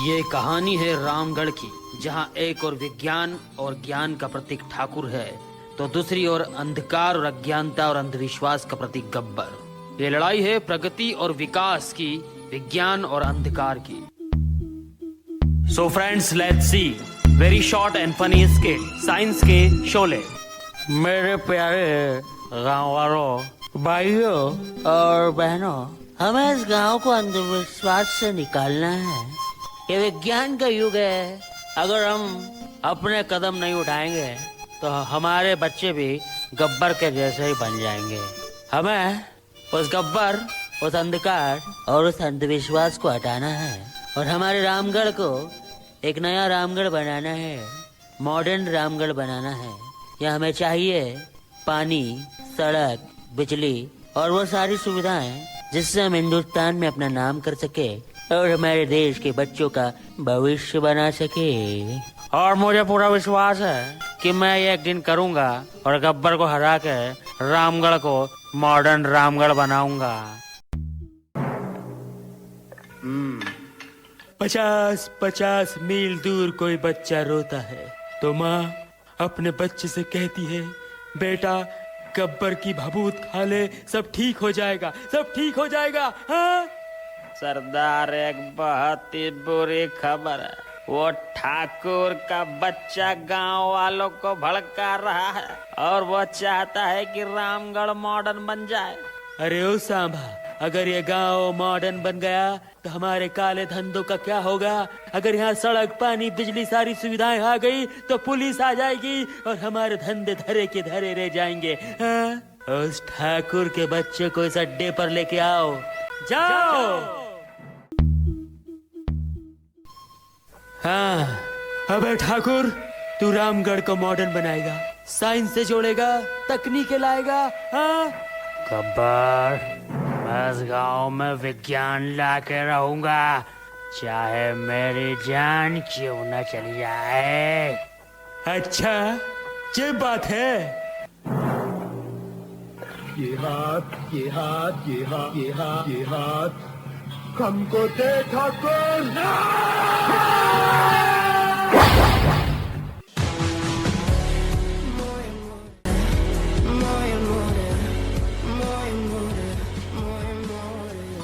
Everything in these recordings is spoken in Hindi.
ये कहानी है रामगढ़ की, जहाँ एक और विज्ञान और ज्ञान का प्रतीक ठाकुर है, तो दूसरी ओर अंधकार और अज्ञानता और अंधविश्वास का प्रतीक गब्बर। ये लड़ाई है प्रगति और विकास की, विज्ञान और अंधकार की। So friends, let's see very short and funny skit, science के शोले। मेरे प्यारे गांव वालों, भाइयों और बहनों, हमें इस गांव को अंधविश्वास से निकालना है। ये विज्ञान का युग है। अगर हम अपने कदम नहीं उठाएंगे तो हमारे बच्चे भी गब्बर के जैसे ही बन जाएंगे। हमें उस गब्बर, उस अंधकार और उस अंधविश्वास को हटाना है और हमारे रामगढ़ को एक नया रामगढ़ बनाना है, मॉडर्न रामगढ़ बनाना है। यह हमें चाहिए पानी, सड़क, बिजली और वो सारी सुविधाएं जिससे हम हिंदुस्तान में अपना नाम कर सके और हमारे देश के बच्चों का भविष्य बना सके। और मुझे पूरा विश्वास है कि मैं ये एक दिन करूंगा और गब्बर को हरा के रामगढ़ को मॉडर्न रामगढ़ बनाऊंगा। 50-50 मील दूर कोई बच्चा रोता है तो माँ अपने बच्चे से कहती है, बेटा गब्बर की भभूत खा ले, सब ठीक हो जाएगा, सब ठीक हो जाएगा। हाँ? सरदार, एक बहुत ही बुरी खबर है। वो ठाकुर का बच्चा गांव वालों को भड़का रहा है और वो चाहता है कि रामगढ़ मॉडर्न बन जाए। अरे ओ सांभा, अगर ये गांव मॉडर्न बन गया तो हमारे काले धंधों का क्या होगा? अगर यहाँ सड़क, पानी, बिजली सारी सुविधाएं आ गई तो पुलिस आ जाएगी और हमारे धंधे धरे के धरे रह जाएंगे। हाँ? उस ठाकुर के बच्चे को इस अड्डे पर लेके आओ, जाओ। हाँ, अबे ठाकुर, तू रामगढ़ को मॉडर्न बनाएगा, साइंस से जोड़ेगा, तकनीक लाएगा। हाँ? गब्बर, मैं इस गांव में विज्ञान ला के रहूंगा, चाहे मेरी जान क्यों न चली जाए। अच्छा, ये बात है। ये हाथ, ये हाथ, ये हाथ, ये हाथ, ये हाथ हमको दे ठाकुर।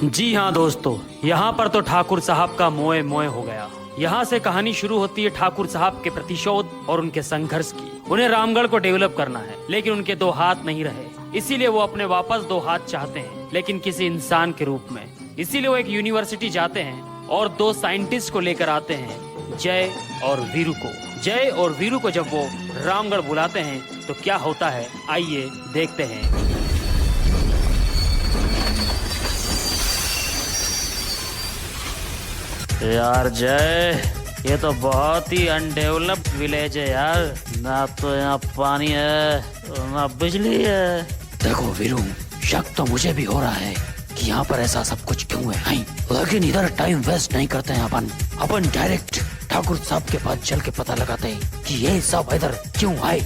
जी हाँ दोस्तों, यहाँ पर तो ठाकुर साहब का मोए मोए हो गया। यहाँ से कहानी शुरू होती है ठाकुर साहब के प्रतिशोध और उनके संघर्ष की। उन्हें रामगढ़ को डेवलप करना है, लेकिन उनके दो हाथ नहीं रहे, इसीलिए वो अपने वापस दो हाथ चाहते हैं, लेकिन किसी इंसान के रूप में। इसीलिए वो एक यूनिवर्सिटी जाते हैं और दो साइंटिस्ट को लेकर आते हैं, जय और वीरू को। जय और वीरू को जब वो रामगढ़ बुलाते हैं तो क्या होता है, आइए देखते हैं। यार जय, ये तो बहुत ही अनडेवलप्ड विलेज है यार। ना तो यहाँ पानी है, ना बिजली है। देखो वीरू, शक तो मुझे भी हो रहा है कि यहाँ पर ऐसा सब कुछ क्यों है, लेकिन इधर टाइम वेस्ट नहीं करते हैं। अपन डायरेक्ट ठाकुर साहब के पास चल के पता लगाते हैं कि ये सब इधर क्यों आए।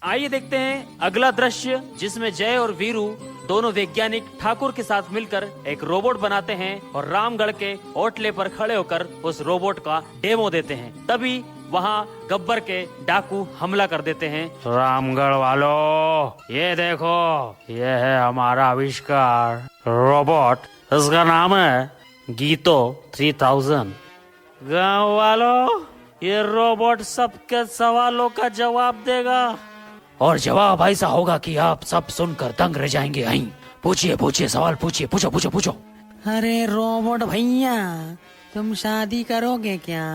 आइए देखते हैं अगला दृश्य, जिसमें जय और वीरू दोनों वैज्ञानिक ठाकुर के साथ मिलकर एक रोबोट बनाते हैं और रामगढ़ के ओटले पर खड़े होकर उस रोबोट का डेमो देते हैं। तभी वहाँ गब्बर के डाकू हमला कर देते हैं। रामगढ़ वालों, ये देखो, ये है हमारा आविष्कार रोबोट। इसका नाम है गीतो 3000। गाँव वालों, ये रोबोट सबके सवालों का जवाब देगा और जवाब ऐसा होगा कि आप सब सुनकर दंग रह जाएंगे। पूछिए, सवाल पूछिए, पूछो। अरे रोबोट भैया, तुम शादी करोगे क्या?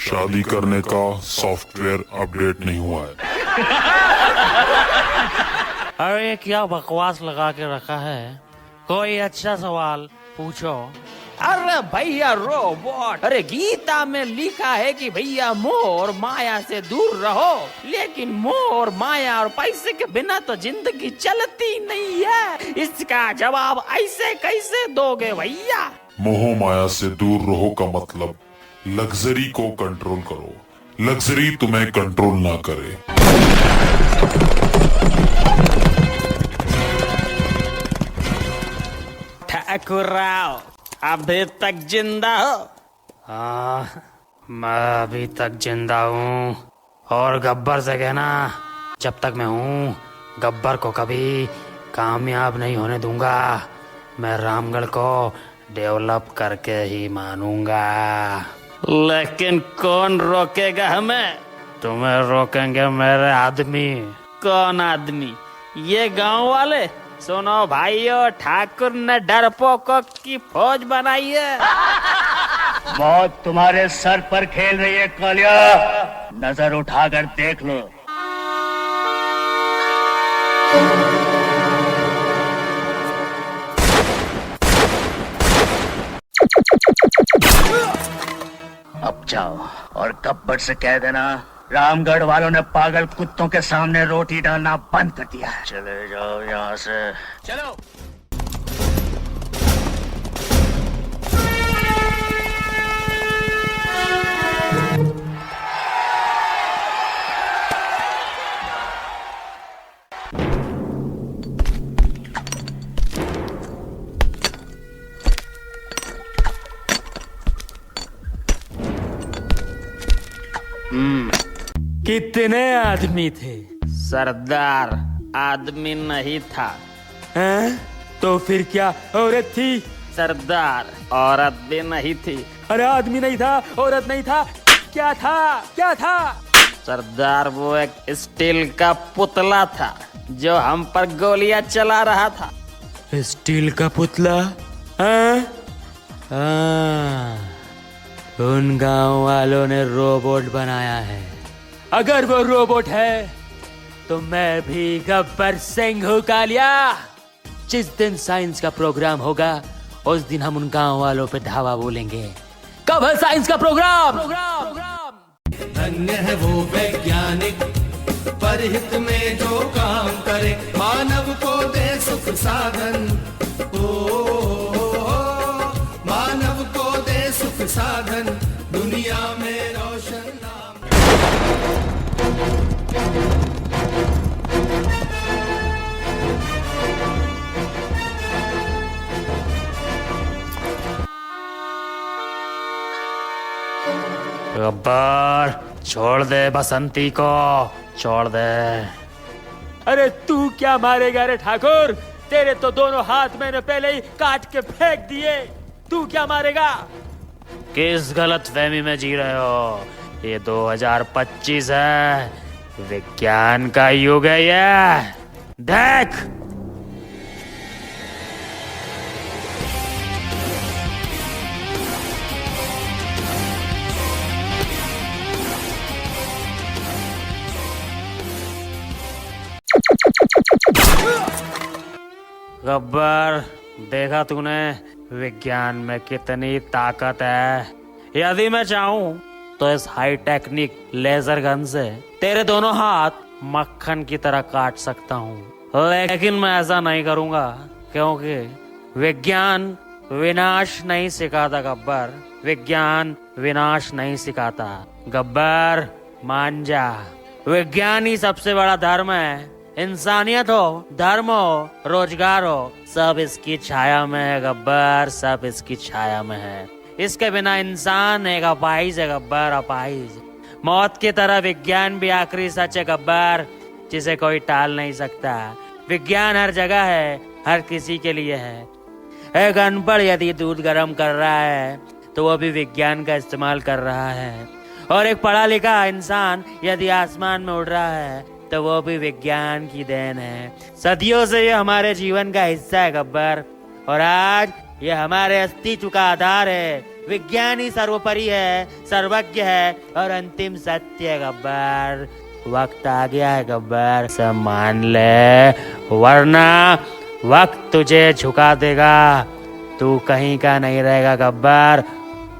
शादी करने का सॉफ्टवेयर अपडेट नहीं हुआ है। अरे क्या बकवास लगा के रखा है, कोई अच्छा सवाल पूछो। अरे भैया रोबोट, अरे गीता में लिखा है कि भैया मोह और माया से दूर रहो, लेकिन मोह और माया और पैसे के बिना तो जिंदगी चलती नहीं है। इसका जवाब ऐसे कैसे दोगे भैया? मोह माया से दूर रहो का मतलब लग्जरी को कंट्रोल करो, लग्जरी तुम्हें कंट्रोल ना करे। ठाकुर राव, अभी तक जिंदा हो? हाँ, मैं अभी तक जिंदा हूँ। और गब्बर से कहना, जब तक मैं हूँ गब्बर को कभी कामयाब नहीं होने दूंगा। मैं रामगढ़ को डेवलप करके ही मानूंगा। लेकिन कौन रोकेगा हमें? तुम्हें रोकेंगे मेरे आदमी। कौन आदमी? ये गांव वाले? सुनो भाइयों, ठाकुर ने डरपोकों की फौज बनाई है। मौत तुम्हारे सर पर खेल रही है कालिया, नजर उठाकर देख लो। अब जाओ और गब्बर से कह देना रामगढ़ वालों ने पागल कुत्तों के सामने रोटी डालना बंद कर दिया है। चले जाओ यहाँ से। चलो। कितने आदमी थे? सरदार आदमी नहीं था। हैं? तो फिर क्या औरत थी? सरदार औरत भी नहीं थी। अरे आदमी नहीं था, औरत नहीं था, क्या था? क्या था? सरदार वो एक स्टील का पुतला था जो हम पर गोलियां चला रहा था। स्टील का पुतला? हाँ? हाँ, उन गांव वालों ने रोबोट बनाया है। अगर वो रोबोट है तो मैं भी गब्बर सिंह हूँ कालिया। जिस दिन साइंस का प्रोग्राम होगा उस दिन हम उन गांव वालों पे धावा बोलेंगे। कब है साइंस का प्रोग्राम? धन्य है वो वैज्ञानिक परहित में जो काम करे, मानव को दे सुख साधन। मानव को दे सुख साधन, दुनिया में रोशन नाम। गब्बर, छोड़ दे बसंती को, छोड़ दे। अरे तू क्या मारेगा रे ठाकुर? तेरे तो दोनों हाथ मैंने पहले ही काट के फेंक दिए। तू क्या मारेगा? किस गलत फहमी में जी रहे हो? ये 2025 है, विज्ञान का युग है ये। देख, गब्बर, देखा तूने विज्ञान में कितनी ताकत है। यदि मैं चाहूं तो इस हाई टेक्निक लेजर गन से तेरे दोनों हाथ मक्खन की तरह काट सकता हूं। लेकिन मैं ऐसा नहीं करूंगा, क्योंकि विज्ञान विनाश नहीं सिखाता गब्बर। विज्ञान विनाश नहीं सिखाता। गब्बर, मान जा, विज्ञान ही सबसे बड़ा धर्म है। इंसानियत हो, धर्म हो, रोजगार हो, सब इसकी छाया में है गब्बर, सब इसकी छाया में है। इसके बिना इंसान एक अपाहिज है गब्बर, अपाहिज। मौत की तरह विज्ञान भी आखिरी सच है गब्बर, जिसे कोई टाल नहीं सकता। विज्ञान हर जगह है, हर किसी के लिए है। एक अनपढ़ यदि दूध गर्म कर रहा है तो वो भी विज्ञान का इस्तेमाल कर रहा है, और एक पढ़ा लिखा इंसान यदि आसमान में उड़ रहा है तो वो भी विज्ञान की देन है। सदियों से ये हमारे जीवन का हिस्सा है गब्बर, और आज ये हमारे अस्तित्व का आधार है। विज्ञान ही सर्वोपरि है, सर्वज्ञ है और अंतिम सत्य है गब्बर। वक्त आ गया है गब्बर, सब मान ले, वरना वक्त तुझे झुका देगा। तू कहीं का नहीं रहेगा गब्बर।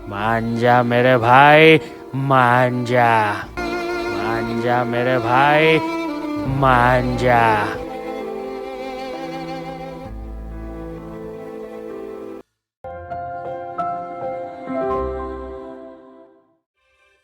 मान जा मेरे भाई, मान जा, मान जा मेरे भाई, मान जा।